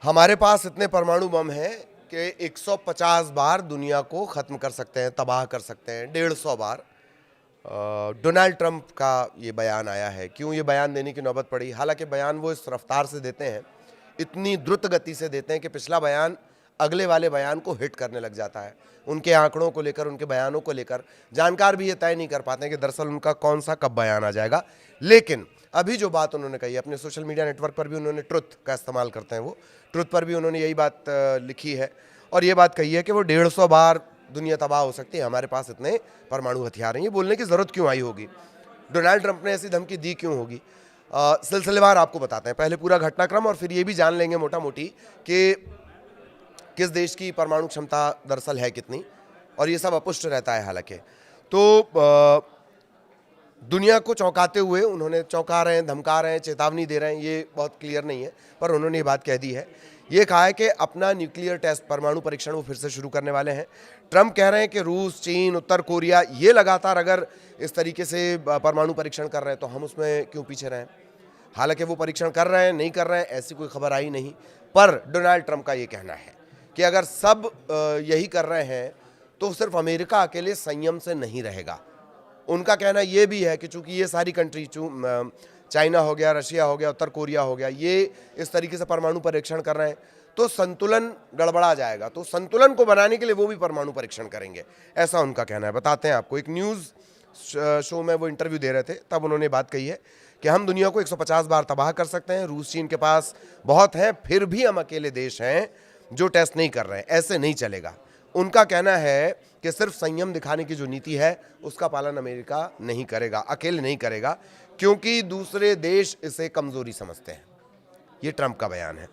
हमारे पास इतने परमाणु बम हैं कि 150 बार दुनिया को ख़त्म कर सकते हैं, तबाह कर सकते हैं, 150 बार। डोनाल्ड ट्रंप का ये बयान आया है। क्यों ये बयान देने की नौबत पड़ी? हालांकि बयान वो इस रफ्तार से देते हैं, इतनी द्रुत गति से देते हैं कि पिछला बयान अगले वाले बयान को हिट करने लग जाता है। उनके आंकड़ों को लेकर, उनके बयानों को लेकर जानकार भी ये तय नहीं कर पाते हैं कि दरअसल उनका कौन सा कब बयान आ जाएगा। लेकिन अभी जो बात उन्होंने कही, अपने सोशल मीडिया नेटवर्क पर भी उन्होंने ट्रुथ का इस्तेमाल करते हैं, वो ट्रुथ पर भी उन्होंने यही बात लिखी है और ये बात कही है कि वो 150 बार दुनिया तबाह हो सकती है, हमारे पास इतने परमाणु हथियार हैं। ये बोलने की ज़रूरत क्यों आई होगी? डोनाल्ड ट्रंप ने ऐसी धमकी दी क्यों होगी? सिलसिलेवार आपको बताते हैं, पहले पूरा घटनाक्रम और फिर ये भी जान लेंगे मोटा मोटी कि किस देश की परमाणु क्षमता दरअसल है कितनी, और ये सब अपुष्ट रहता है हालांकि। तो दुनिया को चौंकाते हुए उन्होंने, चौंका रहे हैं, धमका रहे हैं, चेतावनी दे रहे हैं, ये बहुत क्लियर नहीं है, पर उन्होंने ये बात कह दी है। ये कहा है कि अपना न्यूक्लियर टेस्ट, परमाणु परीक्षण वो फिर से शुरू करने वाले हैं। ट्रंप कह रहे हैं कि रूस, चीन, उत्तर कोरिया ये लगातार अगर इस तरीके से परमाणु परीक्षण कर रहे हैं तो हम उसमें क्यों पीछे रहें? हालांकि वो परीक्षण कर रहे हैं, नहीं कर रहे हैं, ऐसी कोई खबर आई नहीं। पर डोनाल्ड ट्रंप का ये कहना है कि अगर सब यही कर रहे हैं तो सिर्फ अमेरिका अकेले संयम से नहीं रहेगा। उनका कहना ये भी है कि चूंकि ये सारी कंट्री, चाइना हो गया, रशिया हो गया, उत्तर कोरिया हो गया, ये इस तरीके से परमाणु परीक्षण कर रहे हैं तो संतुलन गड़बड़ा जाएगा, तो संतुलन को बनाने के लिए वो भी परमाणु परीक्षण करेंगे, ऐसा उनका कहना है। बताते हैं आपको, एक न्यूज़ शो में वो इंटरव्यू दे रहे थे, तब उन्होंने बात कही है कि हम दुनिया को 150 बार तबाह कर सकते हैं, रूस चीन के पास बहुत हैं, फिर भी हम अकेले देश हैं जो टेस्ट नहीं कर रहे हैं, ऐसे नहीं चलेगा। उनका कहना है कि सिर्फ संयम दिखाने की जो नीति है उसका पालन अमेरिका नहीं करेगा, अकेले नहीं करेगा, क्योंकि दूसरे देश इसे कमजोरी समझते हैं। ये ट्रंप का बयान है।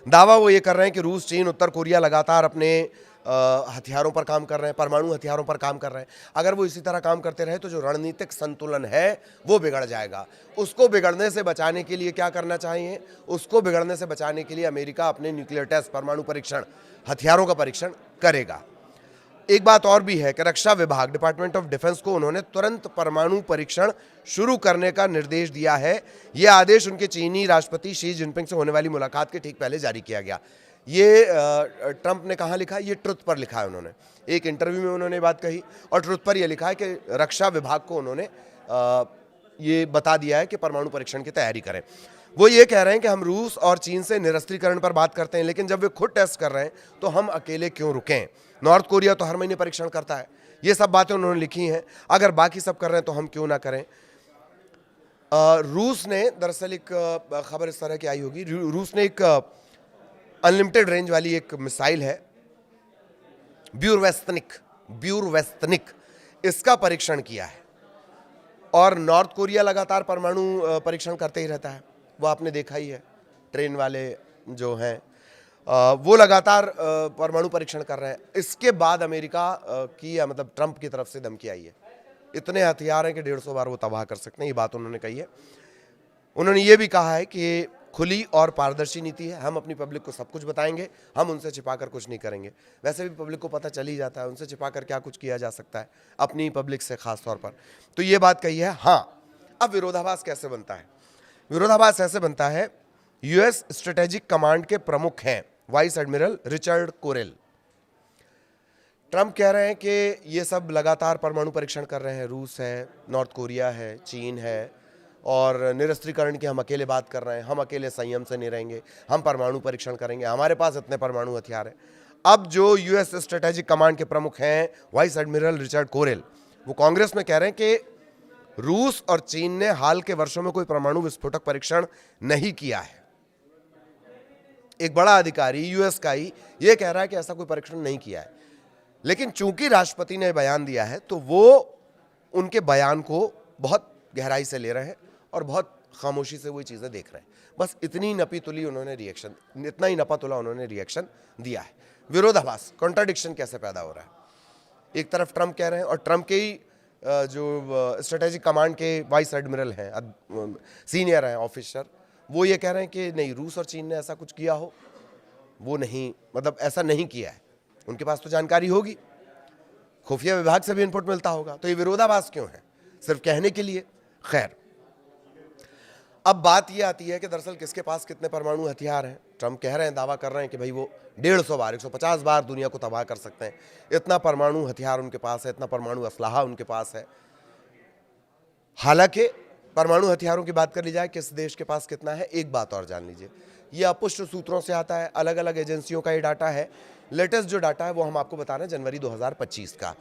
दावा वो ये कर रहे हैं कि रूस, चीन, उत्तर कोरिया लगातार अपने हथियारों पर काम कर रहे हैं, परमाणु हथियारों पर काम कर रहे हैं। अगर वो इसी तरह काम करते रहे तो जो रणनीतिक संतुलन है वो बिगड़ जाएगा। उसको बिगड़ने से बचाने के लिए क्या करना चाहिए? उसको बिगड़ने से बचाने के लिए अमेरिका अपने न्यूक्लियर टेस्ट, परमाणु परीक्षण, हथियारों का परीक्षण करेगा। एक बात और भी है कि रक्षा विभाग, डिपार्टमेंट ऑफ डिफेंस को उन्होंने तुरंत परमाणु परीक्षण शुरू करने का निर्देश दिया है। यह आदेश उनके चीनी राष्ट्रपति शी जिनपिंग से होने वाली मुलाकात के ठीक पहले जारी किया गया। ये ट्रंप ने कहाँ लिखा? ये ट्रुथ पर लिखा है उन्होंने, एक इंटरव्यू में उन्होंने बात कही और ट्रुथ पर यह लिखा है कि रक्षा विभाग को उन्होंने ये बता दिया है कि परमाणु परीक्षण की तैयारी करें। वो ये कह रहे हैं कि हम रूस और चीन से निरस्त्रीकरण पर बात करते हैं, लेकिन जब वे खुद टेस्ट कर रहे हैं तो हम अकेले क्यों रुकें? नॉर्थ कोरिया तो हर महीने परीक्षण करता है। ये सब बातें उन्होंने लिखी हैं। अगर बाकी सब कर रहे हैं तो हम क्यों ना करें? रूस ने दरअसल एक खबर इस तरह की आई होगी, रूस ने एक अनलिमिटेड रेंज वाली एक मिसाइल है, ब्यूरवेस्तनिक, इसका परीक्षण किया है। और नॉर्थ कोरिया लगातार परमाणु परीक्षण करते ही रहता है, वो आपने देखा ही है। ट्रेन वाले जो हैं वो लगातार परमाणु परीक्षण कर रहे हैं। इसके बाद अमेरिका की, मतलब ट्रंप की तरफ से धमकी आई है, इतने हथियार हैं कि 150 बार वो तबाह कर सकते हैं, ये बात उन्होंने कही है। उन्होंने ये भी कहा है कि खुली और पारदर्शी नीति है, हम अपनी पब्लिक को सब कुछ बताएंगे, हम उनसे छिपाकर कुछ नहीं करेंगे। वैसे भी पब्लिक को पता चल ही जाता है, उनसे छिपाकर क्या कुछ किया जा सकता है, अपनी पब्लिक से खास तौर पर। तो ये बात कही है। हाँ, अब विरोधाभास कैसे बनता है? विरोधाभास ऐसे बनता है, यूएस स्ट्रेटेजिक कमांड के प्रमुख हैं vice admiral Richard Corel. Trump कह रहे हैं कि ये सब लगातार परमाणु परीक्षण कर रहे हैं, रूस है, नॉर्थ कोरिया है, चीन है, और निरस्त्रीकरण की हम अकेले बात कर रहे हैं, हम अकेले संयम से नहीं रहेंगे, हम परमाणु परीक्षण करेंगे, हमारे पास इतने परमाणु हथियार हैं। अब जो यूएस स्ट्रेटेजिक कमांड के प्रमुख हैं वाइस एडमिरल रिचर्ड कोरेल, वो कांग्रेस में कह रहे हैं कि रूस और चीन ने हाल के वर्षों में कोई परमाणु विस्फोटक परीक्षण नहीं किया है। एक बड़ा अधिकारी यूएस का ही ये कह रहा है कि ऐसा कोई परीक्षण नहीं किया है, लेकिन चूंकि राष्ट्रपति ने बयान दिया है तो वो उनके बयान को बहुत गहराई से ले रहे हैं और बहुत खामोशी से वो चीज़ें देख रहे हैं। बस इतनी नपी तुली उन्होंने रिएक्शन, इतना ही नपा तुला उन्होंने रिएक्शन दिया है। विरोधाभास, कॉन्ट्राडिक्शन कैसे पैदा हो रहा है? एक तरफ ट्रंप कह रहे हैं और ट्रंप के ही जो स्ट्रेटेजिक कमांड के वाइस एडमिरल हैं, सीनियर हैं ऑफिसर, वो ये कह रहे हैं कि नहीं, रूस और चीन ने ऐसा कुछ किया हो, वो नहीं, मतलब ऐसा नहीं किया है। उनके पास तो जानकारी होगी, खुफिया विभाग से भी इनपुट मिलता होगा, तो ये विरोधाभास क्यों है? सिर्फ कहने के लिए? खैर, अब बात ये आती है कि दरअसल किसके पास कितने परमाणु हथियार हैं। ट्रम्प कह रहे हैं, दावा कर रहे हैं कि भाई वो 150 बार, 150 बार दुनिया को तबाह कर सकते हैं। इतना परमाणु हथियार उनके पास है, इतना परमाणु असलाहा उनके पास है। हालांकि परमाणु हथियारों की बात कर ली जाए, किस देश के पास कितना है, एक बात और जान लीजिए, ये अपुष्ट सूत्रों से आता है, अलग अलग एजेंसियों का ये डाटा है। लेटेस्ट जो डाटा है वो हम आपको बता रहे हैं जनवरी 2025 का,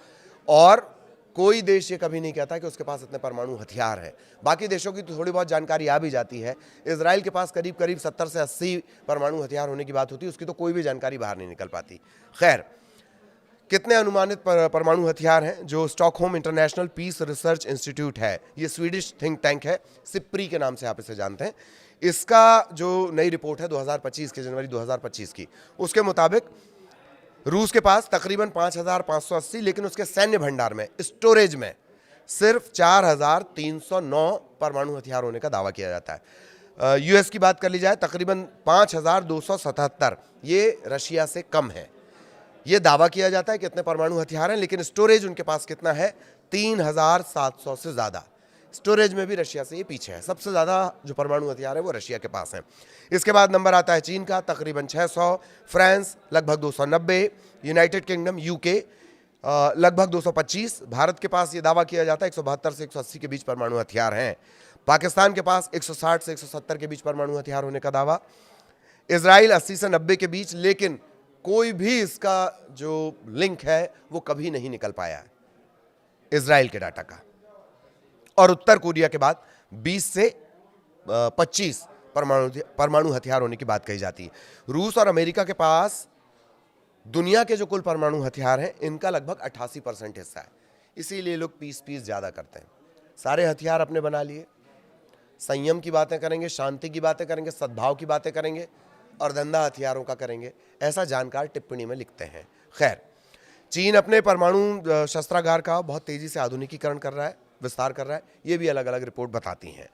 और कोई देश ये कभी नहीं कहता कि उसके पास इतने परमाणु हथियार हैं। बाकी देशों की तो थोड़ी बहुत जानकारी आ भी जाती है। इजराइल के पास करीब करीब 70 से 80 परमाणु हथियार होने की बात होती है, उसकी तो कोई भी जानकारी बाहर नहीं निकल पाती। खैर, कितने अनुमानित परमाणु हथियार हैं, जो Stockholm International Peace Research Institute है, ये स्वीडिश थिंक टैंक है, सिप्री के नाम से आप इसे जानते हैं, इसका जो नई रिपोर्ट है 2025 के, जनवरी 2025 की, उसके मुताबिक रूस के पास तकरीबन 5,580, लेकिन उसके सैन्य भंडार में, स्टोरेज में सिर्फ 4,309 परमाणु हथियार होने का दावा किया जाता है। यूएस की बात कर ली जाए, तकरीबन 5,277, ये रशिया से कम है। ये दावा किया जाता है कि इतने परमाणु हथियार हैं, लेकिन स्टोरेज उनके पास कितना है, 3,700 से ज़्यादा। स्टोरेज में भी रशिया से ये पीछे है। सबसे ज़्यादा जो परमाणु हथियार है वो रशिया के पास है। इसके बाद नंबर आता है चीन का, तकरीबन 600, फ्रांस लगभग 290, यूनाइटेड किंगडम यूके लगभग 225। भारत के पास ये दावा किया जाता है 172 से 180 के बीच परमाणु हथियार हैं। पाकिस्तान के पास 160 से 170 के बीच परमाणु हथियार होने का दावा। इजराइल 80 से 90 के बीच, लेकिन कोई भी इसका जो लिंक है वो कभी नहीं निकल पाया है इजराइल के डाटा का। और उत्तर कोरिया के बाद 20 से 25 परमाणु हथियार होने की बात कही जाती है। रूस और अमेरिका के पास दुनिया के जो कुल परमाणु हथियार हैं, इनका लगभग 88% हिस्सा है। इसीलिए लोग पीस ज़्यादा करते हैं। सारे हथियार अपने बना लिए, संयम की बातें करेंगे, शांति की बातें करेंगे, सद्भाव की बातें करेंगे, और धंधा हथियारों का करेंगे, ऐसा जानकार टिप्पणी में लिखते हैं। खैर, चीन अपने परमाणु शस्त्रागार का बहुत तेजी से आधुनिकीकरण कर रहा है, विस्तार कर रहा है, ये भी अलग अलग रिपोर्ट बताती हैं।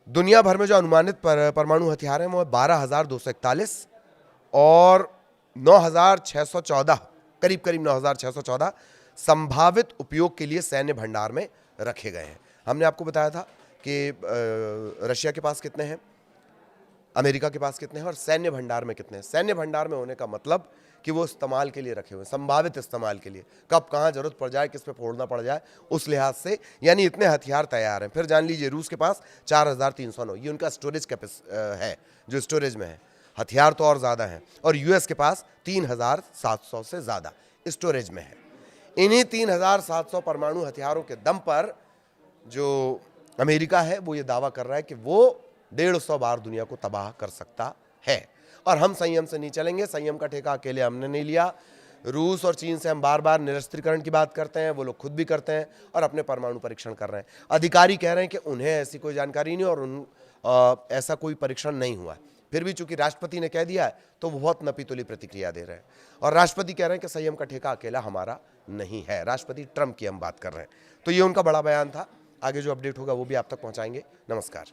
दुनिया भर में जो अनुमानित परमाणु हथियार हैं वो 12,241 और 9,614, करीब करीब 9,614 संभावित उपयोग के लिए सैन्य भंडार में रखे गए हैं। हमने आपको बताया था कि रशिया के पास कितने हैं, अमेरिका के पास कितने हैं, और सैन्य भंडार में कितने हैं। सैन्य भंडार में होने का मतलब कि वो इस्तेमाल के लिए रखे हुए, संभावित इस्तेमाल के लिए, कब कहाँ जरूरत पड़ जाए, किस पे फोड़ना पड़ जाए, उस लिहाज से, यानी इतने हथियार तैयार हैं। फिर जान लीजिए, रूस के पास 4,309, ये उनका स्टोरेज है, जो स्टोरेज में है। हथियार तो और ज़्यादा हैं। और यूएस के पास 3,700 से ज़्यादा स्टोरेज में है। इन्हीं 3,700 परमाणु हथियारों के दम पर जो अमेरिका है वो ये दावा कर रहा है कि वो 150 बार दुनिया को तबाह कर सकता है। और हम संयम से नहीं चलेंगे। संयम का ठेका अकेले हमने नहीं लिया। रूस और चीन से हम बार बार निरस्त्रीकरण की बात करते हैं, वो लोग खुद भी करते हैं और अपने परमाणु परीक्षण कर रहे हैं। अधिकारी कह रहे हैं कि उन्हें ऐसी कोई जानकारी नहीं और ऐसा कोई परीक्षण नहीं हुआ। फिर भी चूंकि राष्ट्रपति ने कह दिया है तो वो बहुत नपीतुली प्रतिक्रिया दे रहे हैं। और राष्ट्रपति कह रहे हैं कि संयम का ठेका अकेला हमारा नहीं है। राष्ट्रपति ट्रंप की हम बात कर रहे हैं। तो ये उनका बड़ा बयान था। आगे जो अपडेट होगा वो भी आप तक पहुंचाएंगे। नमस्कार।